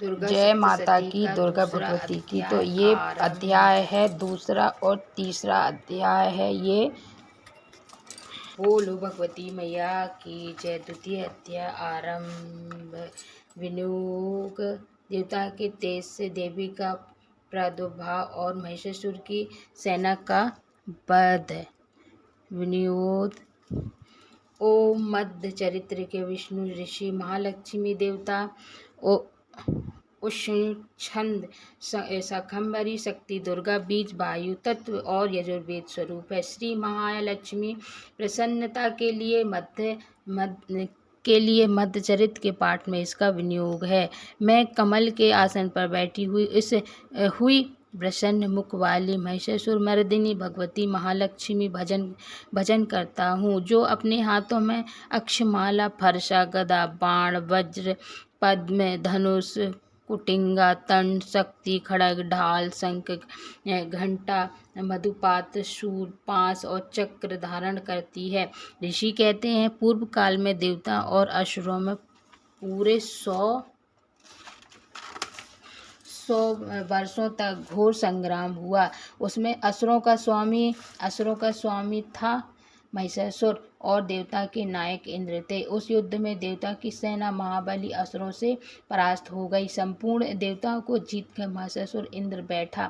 जय माता की दुर्गा भगवती की। तो ये अध्याय है दूसरा और तीसरा अध्याय है ये। बोलो भगवती मैया की जय। द्वितीय अध्याय आरंभ। विनियोग। देवता के तेज से देवी का प्रादुर्भाव और महिषासुर की सेना का वध। विनियोग। ओम मध्य चरित्र के विष्णु ऋषि महालक्ष्मी देवता उष्णछंद शाकंभरी शक्ति दुर्गा बीज वायु तत्व और यजुर्वेद स्वरूप है। श्री महालक्ष्मी प्रसन्नता के लिए मध्य चरित्र के पाठ में इसका विनियोग है। मैं कमल के आसन पर बैठी हुई प्रसन्न मुख वाली महिषासुर मर्दिनी भगवती महालक्ष्मी भजन करता हूँ, जो अपने हाथों में अक्षमाला फरसा गदा बाण वज्र पद्म धनुष कुटिंगा तंड शक्ति खड़ग ढाल शंख घंटा मधुपात शूल पास और चक्र धारण करती है। ऋषि कहते हैं, पूर्व काल में देवता और असुरों में पूरे 100 वर्षों तक घोर संग्राम हुआ। उसमें असुरों का स्वामी था महिषासुर और देवता के नायक इंद्र थे। उस युद्ध में देवता की सेना महाबली असुरों से परास्त हो गई। संपूर्ण देवताओं को जीतकर महिषासुर इंद्र बैठा।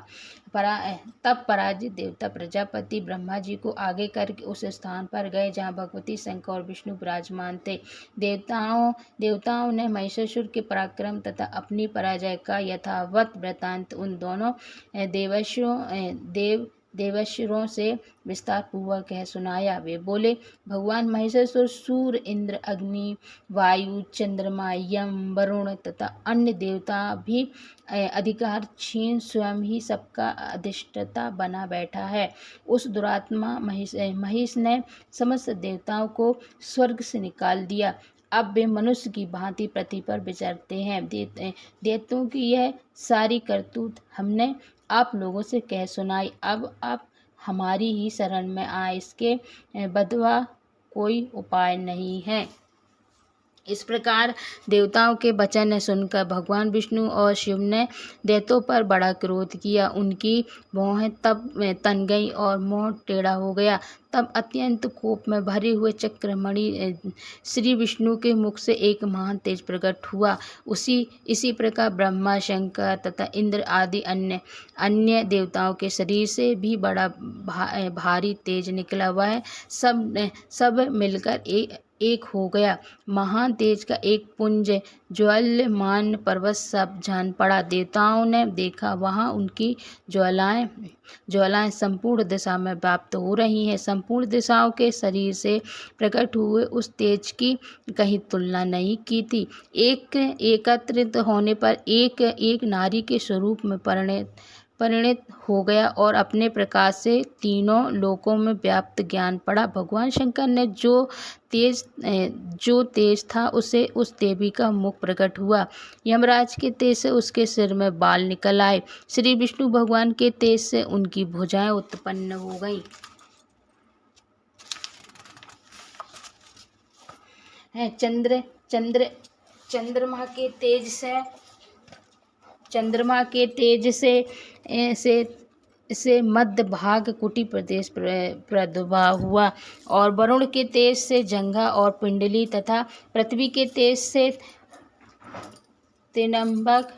तब पराजित देवता प्रजापति ब्रह्मा जी को आगे करके उस स्थान पर गए जहाँ भगवती शंकर और विष्णु विराजमान थे। देवताओं ने महिषासुर के पराक्रम तथा अपनी पराजय का यथावत वृत्तांत उन दोनों देवशुरों से विस्तार पूर्वक कह सुनाया। वे बोले, भगवान महिषासुर सूर्य इंद्र अग्नि वायु चंद्रमा यम वरुण तथा अन्य देवता भी अधिकार छीन स्वयं ही सबका अधिष्ठाता बना बैठा है। उस दुरात्मा महिष ने समस्त देवताओं को स्वर्ग से निकाल दिया। अब वे मनुष्य की भांति पृथ्वी पर विचरते हैं। देवताओं की यह सारी करतूत हमने आप लोगों से कह सुनाई। अब आप हमारी ही शरण में आए, इसके बदवा कोई उपाय नहीं है। इस प्रकार देवताओं के वचन सुनकर भगवान विष्णु और शिव ने दैत्यों पर बड़ा क्रोध किया। उनकी भौहें तब तन गई और मुंह टेढ़ा हो गया। तब अत्यंत कोप में भरे हुए चक्रमणि श्री विष्णु के मुख से एक महान तेज प्रकट हुआ। इसी प्रकार ब्रह्मा शंकर तथा इंद्र आदि अन्य देवताओं के शरीर से भी बड़ा भारी तेज निकला। वह सब मिलकर एक हो गया। महान तेज का एक पुंज ज्वलमान पर्वत सब जान पड़ा। देवताओं ने देखा, वहां उनकी ज्वालाएं संपूर्ण दिशा में व्याप्त हो रही हैं। संपूर्ण दिशाओं के शरीर से प्रकट हुए उस तेज की कहीं तुलना नहीं की थी। एकत्रित होने पर एक नारी के स्वरूप में परिणित हो गया और अपने प्रकाश से तीनों लोकों में व्याप्त ज्ञान पड़ा। भगवान शंकर ने जो तेज था उसे उस देवी का मुख प्रकट हुआ। यमराज के तेज से उसके सिर में बाल निकल आए। श्री विष्णु भगवान के तेज से उनकी भुजाएं उत्पन्न हो गईं। चंद्रमा के तेज से मध्य भाग कुटी प्रदेश प्रादुर्भाव हुआ और वरुण के तेज से जंघा और पिंडली तथा पृथ्वी के तेज से तिनम्बक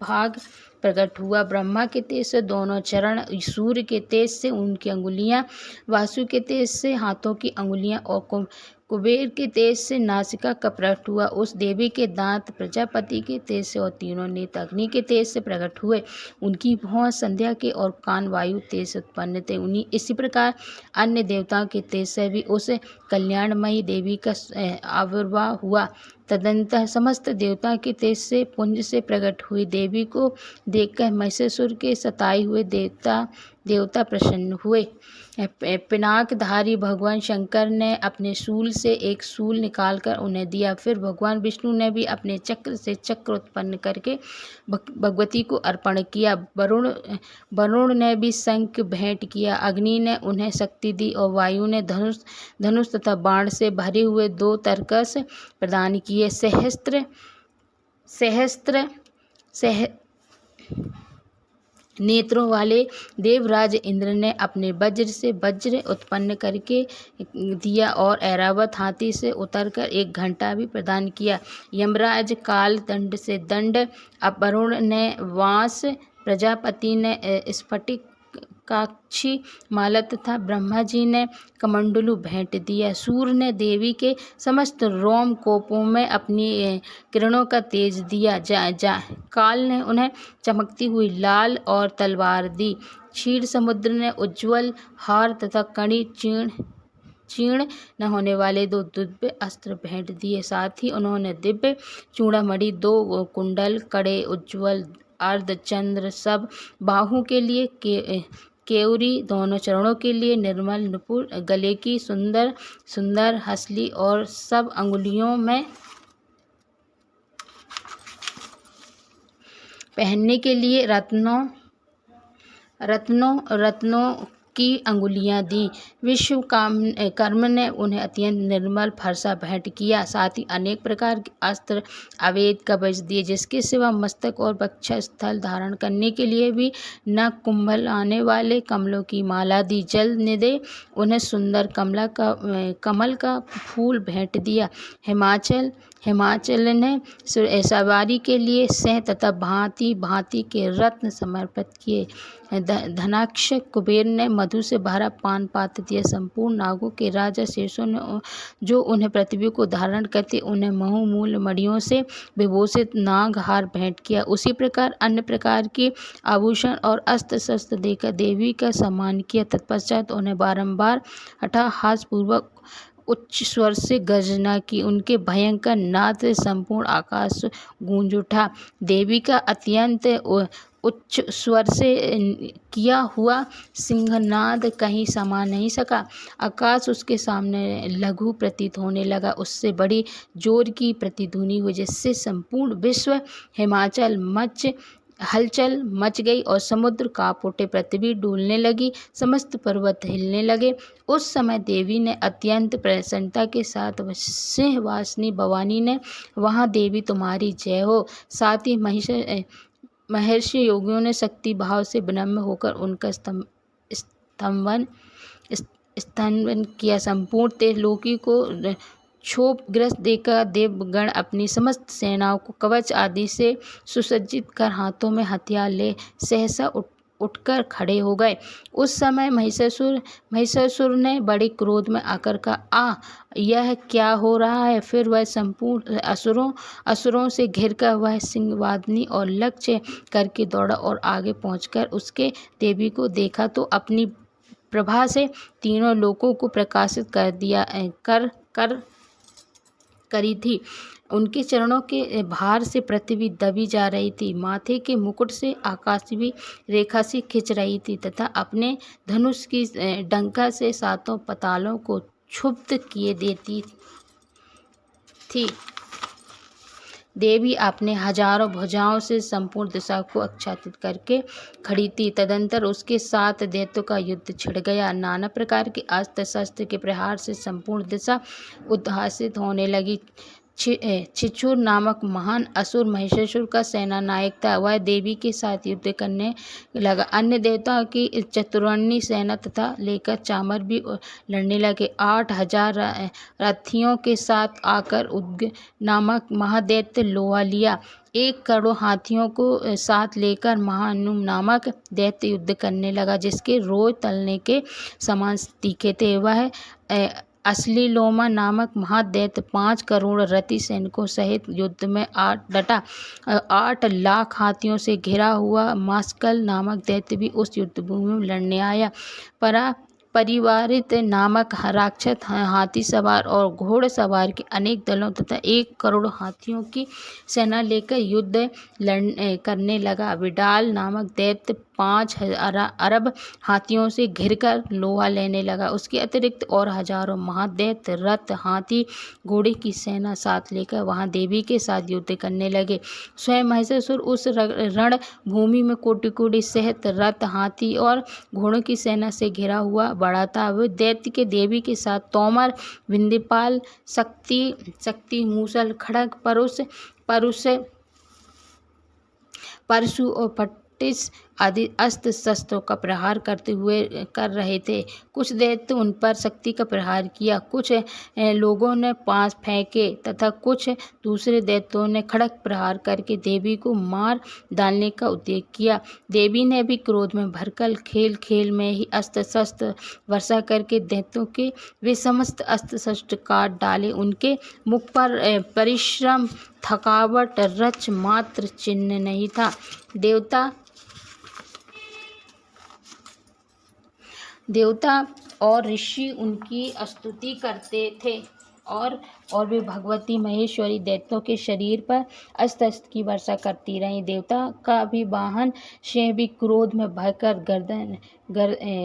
भाग प्रकट हुआ। ब्रह्मा के तेज से दोनों चरण, सूर्य के तेज से उनकी अंगुलियां, वासु के तेज से हाथों की अंगुलियां और कुबेर के तेज से नासिका का प्रकट हुआ। उस देवी के दांत प्रजापति के तेज से और तीनों नेत्र अग्नि के तेज से प्रकट हुए। उनकी भौं संध्या के और कान वायु तेज से उत्पन्न थे। इसी प्रकार अन्य देवताओं के तेज से भी उस कल्याणमयी देवी का आविर्भाव हुआ। तदंतर समस्त देवताओं के तेज से पुंज से प्रकट हुई देवी को देखकर महिषासुर के सताए हुए देवता प्रसन्न हुए। पिनाकधारी भगवान शंकर ने अपने शूल से एक शूल निकालकर उन्हें दिया। फिर भगवान विष्णु ने भी अपने चक्र से चक्र उत्पन्न करके भगवती को अर्पण किया। वरुण ने भी शंख भेंट किया। अग्नि ने उन्हें शक्ति दी और वायु ने धनुष तथा बाण से भरे हुए 2 तरकस प्रदान किए। सह नेत्रों वाले देवराज इंद्र ने अपने वज्र से वज्र उत्पन्न करके दिया और ऐरावत हाथी से उतरकर 1 घंटा भी प्रदान किया। यमराज काल दंड से दंड, वरुण ने वांस, प्रजापति ने स्फटिक काक्षी माला तथा ब्रह्मा जी ने कमंडलू भेंट दिया। सूर्य ने देवी के समस्त रोम कोपों में अपनी किरणों का तेज दिया। काल ने उन्हें चमकती हुई लाल और तलवार दी। क्षीर समुद्र ने उज्ज्वल हार तथा कणी चीर्ण न होने वाले 2 दिव्य अस्त्र भेंट दिए। साथ ही उन्होंने दिव्य चूड़ामणि, 2 कुंडल, कड़े, उज्ज्वल अर्धचंद्र, सब बाहु के लिए केवरी, दोनों चरणों के लिए निर्मल नुपुर, गले की सुंदर हसली और सब अंगुलियों में पहनने के लिए रत्नों की अंगुलियां दी। विश्वकर्म ने उन्हें अत्यंत निर्मल फरसा भेंट किया। साथ ही अनेक प्रकार के अस्त्र, अवैध कवच दिए, जिसके सिवा मस्तक और वक्षस्थल धारण करने के लिए भी न कुंभल आने वाले कमलों की माला दी। जल ने दे उन्हें सुंदर कमल का फूल भेंट दिया। हिमाचल ने सवारी के लिए सिंह तथा भांति भांति के रत्न समर्पित किए। धनाक्ष कुबेर ने मधु से भरा पान पात्र दिया। संपूर्ण नागों के राजा शेषों ने जो उन्हें पृथ्वी को धारण करते, उन्हें महु मूल मणियों से विभूषित नागहार भेंट किया। उसी प्रकार अन्य प्रकार के आभूषण और अस्त्र शस्त्र देकर देवी का सम्मान किया। तत्पश्चात उन्हें बारंबार अट्टहासपूर्वक उच्च स्वर से गर्जना की। उनके भयंकर नाद से संपूर्ण आकाश गूंज उठा। देवी का अत्यंत उच्च स्वर से किया हुआ सिंहनाद कहीं समा नहीं सका। आकाश उसके सामने लघु प्रतीत होने लगा। उससे बड़ी जोर की प्रतिध्वनि हुई, जिससे संपूर्ण विश्व हलचल मच गई और समुद्र कांप उठे, पृथ्वी डूलने लगी, समस्त पर्वत हिलने लगे। उस समय देवी ने अत्यंत प्रसन्नता के साथ सिंहवासिनी भवानी ने, वहाँ देवी तुम्हारी जय हो। साथ ही महर्षि योगियों ने शक्ति भाव से विनम्र होकर उनका स्तंभन किया। संपूर्ण त्रिलोकी को क्षोभग्रस्त देखकर देवगण अपनी समस्त सेनाओं को कवच आदि से सुसज्जित कर हाथों में हथियार ले सहसा उठकर खड़े हो गए। उस समय महिषासुर ने बड़े क्रोध में आकर कहा, यह क्या हो रहा है? फिर वह संपूर्ण असुरों से घिरकर वह सिंहवादिनी और लक्ष्य करके दौड़ा और आगे पहुंचकर उसके देवी को देखा तो अपनी प्रभा से तीनों लोकों को प्रकाशित करी थी। उनके चरणों के भार से पृथ्वी दबी जा रही थी। माथे के मुकुट से आकाशीय रेखा सी खिंच रही थी तथा अपने धनुष की डंका से 7 पतालों को क्षुब्ध किए देती थी। देवी अपने हजारों भुजाओं से संपूर्ण दिशा को आच्छादित करके खड़ी थी। तदंतर उसके 7 दैत्यों का युद्ध छिड़ गया। नाना प्रकार के अस्त्र शस्त्र के प्रहार से संपूर्ण दिशा उद्भासित होने लगी। छिछुर नामक महान असुर महिषासुर का सेना नायक था। वह देवी के साथ युद्ध करने लगा। अन्य देवताओं की चतुर्णी सेना तथा लेकर चामर भी लड़ने लगे। 8000 रथियों के साथ आकर उद्ग नामक महादैत्य लोहा लिया। 1 करोड़ हाथियों को साथ लेकर महानु नामक दैत्य युद्ध करने लगा, जिसके रोज तलने के समान तीखे थे। वह असली लोमा नामक महादैत्य 5 करोड़ रथी सैनिकों सहित युद्ध में डटा। 8 लाख हाथियों से घिरा हुआ मास्कल नामक दैत्य भी उस युद्ध भूमि में लड़ने आया। परिवारित नामक राक्षस हाथी सवार और घोड़सवार के अनेक दलों तथा 1 करोड़ हाथियों की सेना लेकर युद्ध करने लगा। विडाल नामक दैत्य 5 अरब हाथियों से घिरकर लोहा लेने लगा। उसके अतिरिक्त और हजारों महादैत्य रथ, हाथी, घोड़े की सेना साथ लेकर वहां देवी के साथ युद्ध करने लगे। स्वयं महिषासुर उस रण भूमि में कोटि सहित रथ, हाथी और घोड़ों की सेना से घिरा हुआ बड़ा था। वह दैत्य के देवी के साथ तोमर, विंध्यपाल, शक्ति, मूसल, खड़ग, परुष, परशु और पट्टिस आदि अस्त्र शस्त्रों का प्रहार कर रहे थे। कुछ दैत्य उन पर शक्ति का प्रहार किया, कुछ लोगों ने पास फेंके तथा कुछ दूसरे दैत्यों ने खड़ग प्रहार करके देवी को मार डालने का उद्देश्य किया। देवी ने भी क्रोध में भरकर खेल खेल में ही अस्त्र शस्त्र वर्षा करके दैत्यों के वे समस्त अस्त्र शस्त्र काट डाले। उनके मुख पर परिश्रम, थकावट, रच मात्र चिन्ह नहीं था। देवता और ऋषि उनकी स्तुति करते थे और वे भगवती महेश्वरी दैत्यों के शरीर पर अस्त्र की वर्षा करती रहीं। देवता का भी वाहन सिंह भी क्रोध में भयकर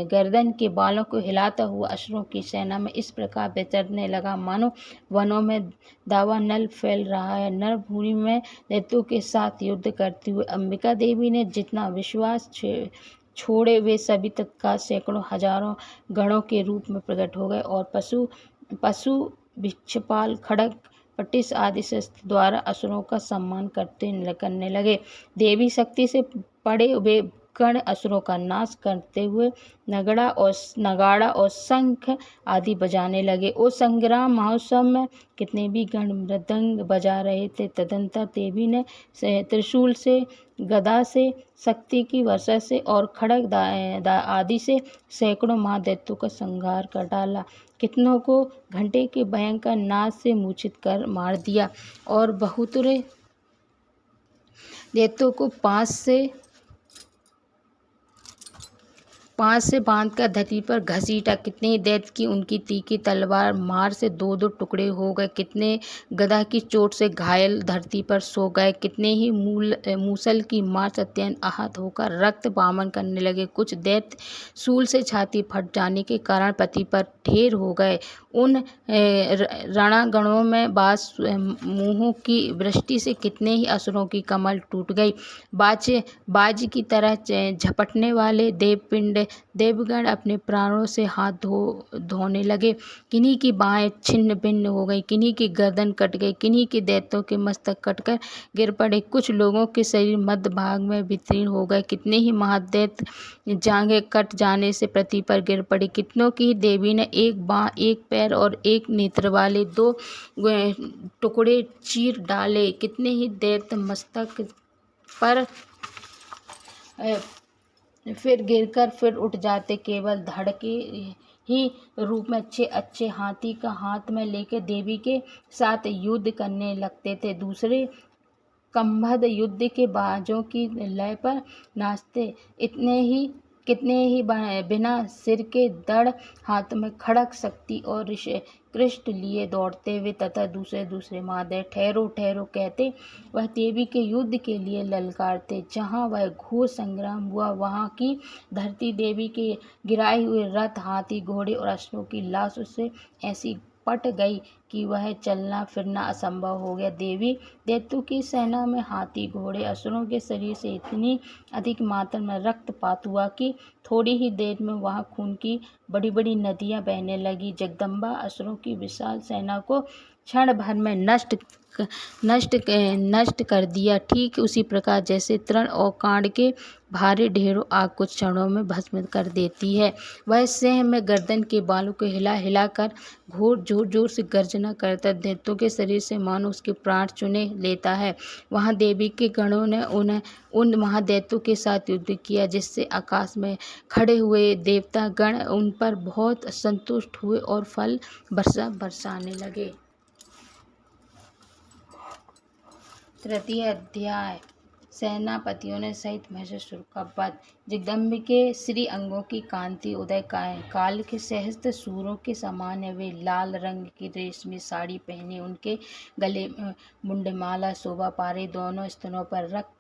गर्दन के बालों को हिलाता हुआ असुरों की सेना में इस प्रकार विचरने लगा मानो वनों में दावानल फैल रहा है। नरभूमि में दैत्यों के साथ युद्ध करते हुए अंबिका देवी ने जितना विश्वास छोड़े वे सभी तत्काल सैकड़ों हजारों गणों के रूप में प्रकट हो गए और पशु भिक्षपाल, खड़ग, पट्टिस आदि शस्त्र द्वारा असुरों का सम्मान करने लगे। देवी शक्ति से पड़े वे गण असुरों का नाश करते हुए नगाड़ा और शंख आदि बजाने लगे। उस संग्राम महोत्सव में कितने भी गण मृदंग बजा रहे थे। तदंतर देवी ने त्रिशूल से, गदा से, शक्ति की वर्षा से और खड़ग आदि से सैकड़ों महादैत्यों का संहार कर डाला। कितनों को घंटे के भयंकर नाद से मूर्छित कर मार दिया और बहुतरे दैत्यों को पांच से बांधकर धरती पर घसीटा। कितने दैत्य की उनकी तीखी तलवार मार से दो दो टुकड़े हो गए। कितने गदा की चोट से घायल धरती पर सो गए। कितने ही मूसल की मार से अत्यंत आहत होकर रक्त बामन करने लगे। कुछ दैत्य शूल से छाती फट जाने के कारण पृथ्वी पर ढेर हो गए। उन रणांगणों में मुंहों की वृष्टि से कितने ही असुरों की कमर टूट गई। बाज की तरह झपटने वाले देवगण अपने प्राणों से हाथ धोने लगे। किन्हीं की बाहें छिन्न भिन्न हो गई, किन्हीं की गर्दन कट गई, किन्हीं के दैत्यों के मस्तक कटकर गिर पड़े। कुछ लोगों के शरीर मध्य भाग में वितीर्ण हो गए। कितने ही महादैत्य जांघें कट जाने से पृथ्वी पर गिर पड़े। कितनों की देवी ने एक बांह, एक पैर और एक नेत्र वाले दो टुकड़े चीर डाले। कितने ही दैत्य मस्तक पर फिर गिरकर फिर उठ जाते। केवल धड़ के ही रूप में अच्छे हाथी का हाथ में लेकर देवी के साथ युद्ध करने लगते थे। दूसरे कंबद युद्ध के बाजों की लय पर नाचते। कितने ही बिना सिर के दड़ हाथ में खड़ग, शक्ति और कृष्ण लिए दौड़ते हुए तथा दूसरे महादेव ठहरो ठहरो कहते वह देवी के युद्ध के लिए ललकारते। जहाँ वह घोर संग्राम हुआ वहाँ की धरती देवी के गिराए हुए रथ, हाथी, घोड़े और असुरों की लाशों से ऐसी पट गई कि वह चलना फिरना असंभव हो गया। देवी दैत्यों की सेना में हाथी, घोड़े, असुरों के शरीर से इतनी अधिक मात्रा में रक्तपात हुआ कि थोड़ी ही देर में वहां खून की बड़ी बड़ी नदियां बहने लगी। जगदम्बा असुरों की विशाल सेना को क्षण भर में नष्ट कर दिया। ठीक उसी प्रकार जैसे तृण और कांड के भारे ढेरों आग कुछ क्षणों में भस्म कर देती है, वह सिंह में गर्दन के बालों को हिला हिला कर घोर जोर जोर से गर्जना करता दैत्यों के शरीर से मानो उसके प्राण चुने लेता है। वहां देवी के गणों ने उन महादैत्यों के साथ युद्ध किया, जिससे आकाश में खड़े हुए देवता गण उन पर बहुत संतुष्ट हुए और फल बरसाने लगे। तृतीय अध्याय। सेनापतियों ने सहित महिषासुर का वध। जगदम्बिके श्री अंगों की कांति उदय काल के सहस्त्र सूरों के समान है। वे लाल रंग की रेशमी साड़ी पहने, उनके गले मुंडमाला शोभा पा रही, दोनों स्तनों पर रक्त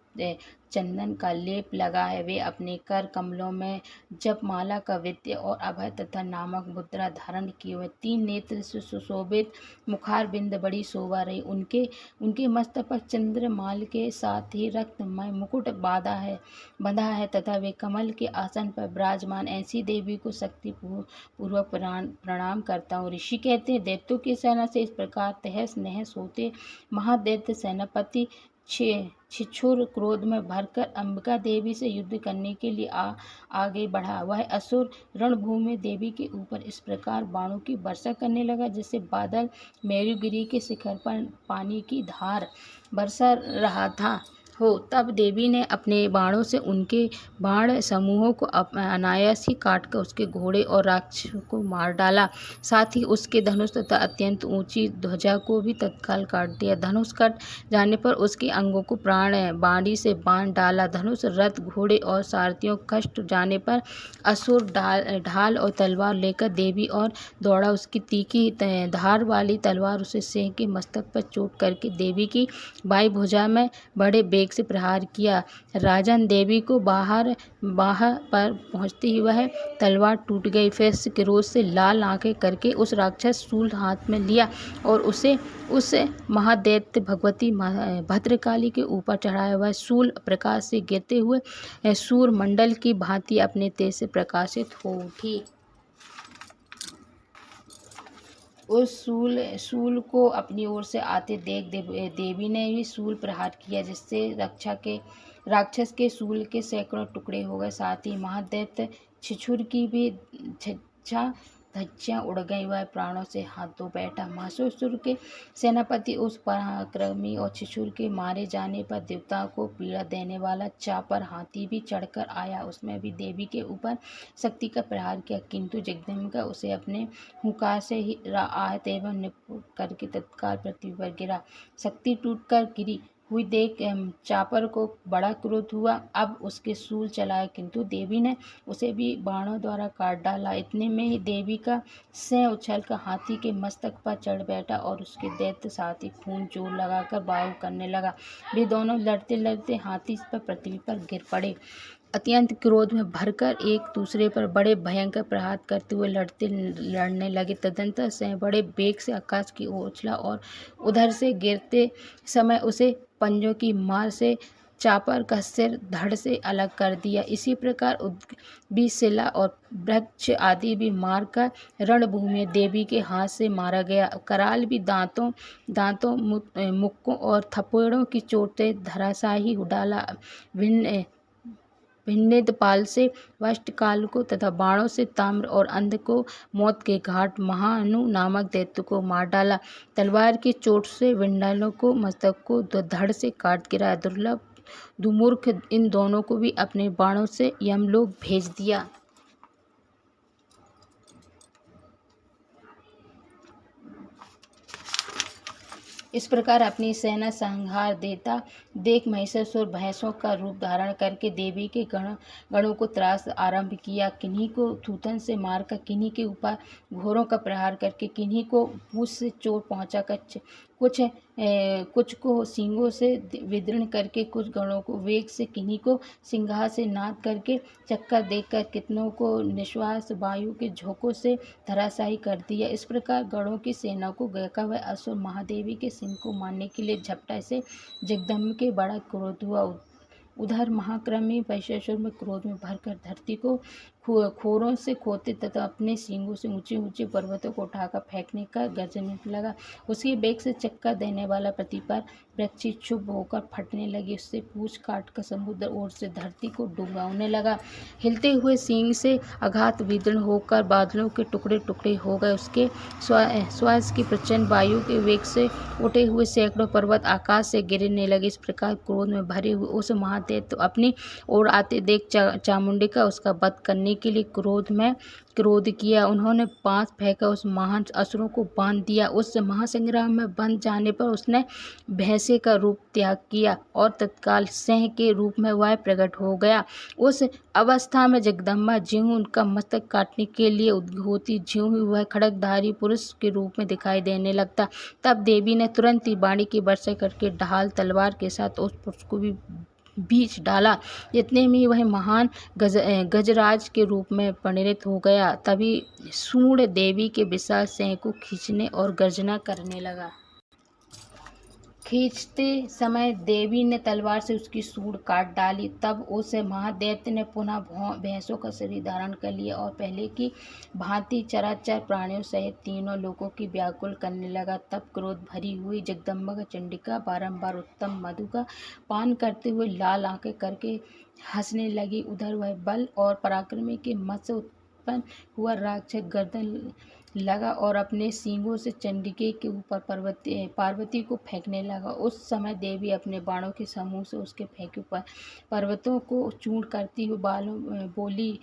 चंदन का लेप लगा है। वे अपने कर कमलों में जपमाला का विद्य और अभय तथा नामक मुद्रा धारण किए हुए, 3 नेत्र से सुशोभित मुखार बिंद बड़ी शोभा रही। उनके मस्तक पर चंद्रमाल के साथ ही रक्तमय मुकुट बंधा है तथा वे कमल के आसन पर विराजमान। ऐसी देवी को शक्ति पूर्वक प्रणाम करता हूँ। ऋषि कहते हैं, दैत्यों की सेना से इस प्रकार तहस नहस होते महादैत्य सेनापति छिछुर क्रोध में भरकर अंबिका देवी से युद्ध करने के लिए आगे बढ़ा। वह असुर रणभूमि में देवी के ऊपर इस प्रकार बाणों की वर्षा करने लगा जैसे बादल मेरुगिरी के शिखर पर पानी की धार बरसा रहा था हो। तब देवी ने अपने बाणों से उनके बाण समूहों को अनायास ही काटकर उसके घोड़े और राक्षसों को मार डाला। साथ ही उसके धनुष तथा अत्यंत ऊंची ध्वजा को भी तत्काल काट दिया। धनुष कट जाने पर उसके अंगों को प्राण बाणी से बांध डाला। धनुष, रथ, घोड़े और सारथियों कष्ट जाने पर असुर ढाल और तलवार लेकर देवी और दौड़ा। उसकी तीखी धार वाली तलवार उसे सिंह के मस्तक पर चोट करके देवी की बाई भुजा में बड़े बेग से प्रहार किया। राजन देवी को बाह पर पहुंचते ही वह तलवार टूट गई। फिर से क्रोध से लाल आंखें करके उस राक्षस शूल हाथ में लिया और उस महादैत्य भगवती भद्रकाली के ऊपर चढ़ाया। वह शूल प्रकाश से गिरते हुए सूर्यमंडल की भांति अपने तेज से प्रकाशित हो उठी। उस शूल को अपनी ओर से आते देख देवी ने भी शूल प्रहार किया जिससे राक्षस के शूल के सैकड़ों टुकड़े हो गए। साथ ही महादैत्य छिछुर की भी धज्जियां उड़ गई। वह प्राणों से हाथ धो बैठा। महासुर के सेनापति उस पराक्रमी और छिछुर के मारे जाने पर देवताओं को पीड़ा देने वाला चापर हाथी भी चढ़कर आया। उसमें भी देवी के ऊपर शक्ति का प्रहार किया, किंतु जगदम्बिका उसे अपने हुंकार से ही आहत एवं निपुण करके तत्काल पृथ्वी पर गिरा। शक्ति टूटकर गिरी हुई देख चापर को बड़ा क्रोध हुआ। अब उसके शूल चलाए, किंतु देवी ने उसे भी बाणों द्वारा काट डाला। इतने में ही देवी का सिंह उछलकर हाथी के मस्तक पर चढ़ बैठा और उसके दैत्य साथी खून जोर लगाकर वायु करने लगा। वे दोनों लड़ते लड़ते हाथी पर पृथ्वी पर गिर पड़े। अत्यंत क्रोध में भरकर एक दूसरे पर बड़े भयंकर प्रहार करते हुए लड़ने लगे। तदंतर सिंह बड़े बेग से आकाश की ओर उछला और उधर से गिरते समय उसे पंजों की मार से चापर का सिर धड़ से अलग कर दिया। इसी प्रकार भी शिला और वृक्ष आदि भी मारकर रणभूमि में देवी के हाथ से मारा गया। कराल भी दांतों मुक्कों और थप्पड़ों की चोट से धराशायी डाला। भिन्नपाल से वष्टकाल को तथा बाणों से ताम्र और अंध को मौत के घाट महाअनु नामक दैत्य को मार डाला। तलवार की चोट से विंडालों को मस्तक को धड़ से काट गिराया। दुर्लभ दुमूर्ख इन दोनों को भी अपने बाणों से यमलोक भेज दिया। इस प्रकार अपनी सेना संहार देता देख महिषासुर भैंसों का रूप धारण करके देवी के गणों को त्रास आरंभ किया। किन्हीं को थूथन से मारकर, किन्हीं के ऊपर घोरों का प्रहार करके, किन्हीं को पूंछ से चोट पहुंचाकर, कुछ को सींगों से विदीर्ण करके, कुछ गणों को वेग से, किन्हीं को सिंघा से नाद करके, चक्कर देकर कितनों को निश्वास वायु के झोंकों से धराशायी कर दिया। इस प्रकार गणों की सेना को गयका वह असुर महादेवी के सिंह को मारने के लिए झपटा। से जगदम्ब के बड़ा क्रोध हुआ। उधर महाक्रमी महिषासुर में क्रोध में भरकर धरती को खोरों से खोदते तथा अपने सींगों से ऊंचे ऊंचे पर्वतों को उठाकर फेंकने का गर्जने लगा। उसके बेग से चक्कर देने वाला पृथ्वी पर वृक्ष क्षुब्ध होकर फटने लगी। उससे पूंछ काटकर समुद्र ओर से धरती को डुबाने लगा। हिलते हुए सींग से आघात विदीर्ण होकर बादलों के टुकड़े टुकड़े हो गए। उसके श्वास की प्रचंड वायु के वेग से उठे हुए सैकड़ों पर्वत आकाश से गिरने लगे। इस प्रकार क्रोध में भरे हुए उस महादैत्य अपनी ओर आते देख चामुंडिका उसका वध करने के लिए क्रोध किया। उन्होंने पांच फेंका उस महान असुरों को बांध दिया। उस महासंग्राम में बंध जाने पर उसने भैंसे का रूप त्याग किया और तत्काल सिंह के रूप में वह प्रकट हो गया। उस अवस्था में जगदम्बा ज्यों उनका मस्तक काटने के लिए उद्युक्त होती, ज्यों ही वह खड्गधारी पुरुष के रूप में दिखाई देने लगता, तब देवी ने तुरंत ही बाणी की वर्षा करके ढाल तलवार के साथ उस पुरुष को भी बीच डाला। इतने में वह महान गजराज के रूप में परिणत हो गया। तभी सूर्ण देवी के विशाल सिंह को खींचने और गर्जना करने लगा। खींचते समय देवी ने तलवार से उसकी सूंड काट डाली। तब उस महादैत्य ने पुनः भैंसों का शरीर धारण कर लिया और पहले की भांति चराचर प्राणियों सहित तीनों लोगों की व्याकुल करने लगा। तब क्रोध भरी हुई जगदम्बा चंडिका बारंबार उत्तम मधु का पान करते हुए लाल आंखें करके हंसने लगी। उधर वह बल और पराक्रमी के मत से उत्पन्न हुआ राक्षस गर्दन लगा और अपने सींगों से चंडिके के ऊपर पार्वती को फेंकने लगा। उस समय देवी अपने बाणों के समूह से उसके फेंके पर्वतों को चूर्ण करती हुई बोली।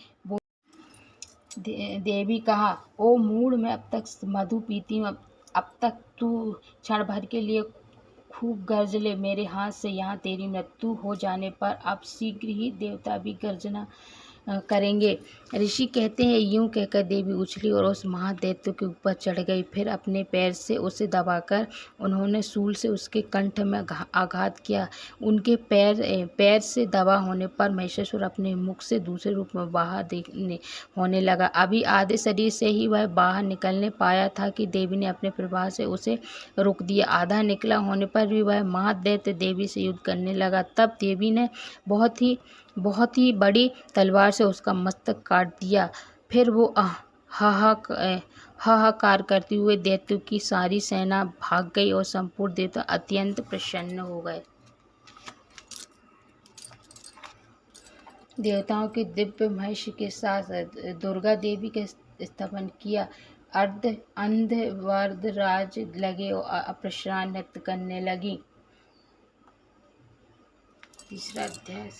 देवी कहा, ओ मूढ़, मैं अब तक मधु पीती हूँ, अब तक तू क्षण भर के लिए खूब गर्ज ले। मेरे हाथ से यहाँ तेरी मृत्यु हो जाने पर अब शीघ्र ही देवता भी गर्जना करेंगे। ऋषि कहते हैं, यूं कहकर देवी उछली और उस महादैत्य के ऊपर चढ़ गई। फिर अपने पैर से उसे दबाकर उन्होंने शूल से उसके कंठ में आघात किया। उनके पैर से दबा होने पर महिषासुर अपने मुख से दूसरे रूप में बाहर होने लगा। अभी आधे शरीर से ही वह बाहर निकलने पाया था कि देवी ने अपने प्रभाव से उसे रोक दिया। आधा निकला होने पर भी वह महादैत्य देवी से युद्ध करने लगा। तब देवी ने बहुत ही बड़ी तलवार से उसका मस्तक काट दिया। फिर वो हाहाकार करते हुए दैत्यों की सारी सेना भाग गई और संपूर्ण देवता अत्यंत प्रसन्न हो गए। देवताओं के दिव्य महिष के साथ दुर्गा देवी के स्थापन किया। अंध वरदराज लगे और अपराह्न नृत्य करने लगी। तीसरा अध्याय।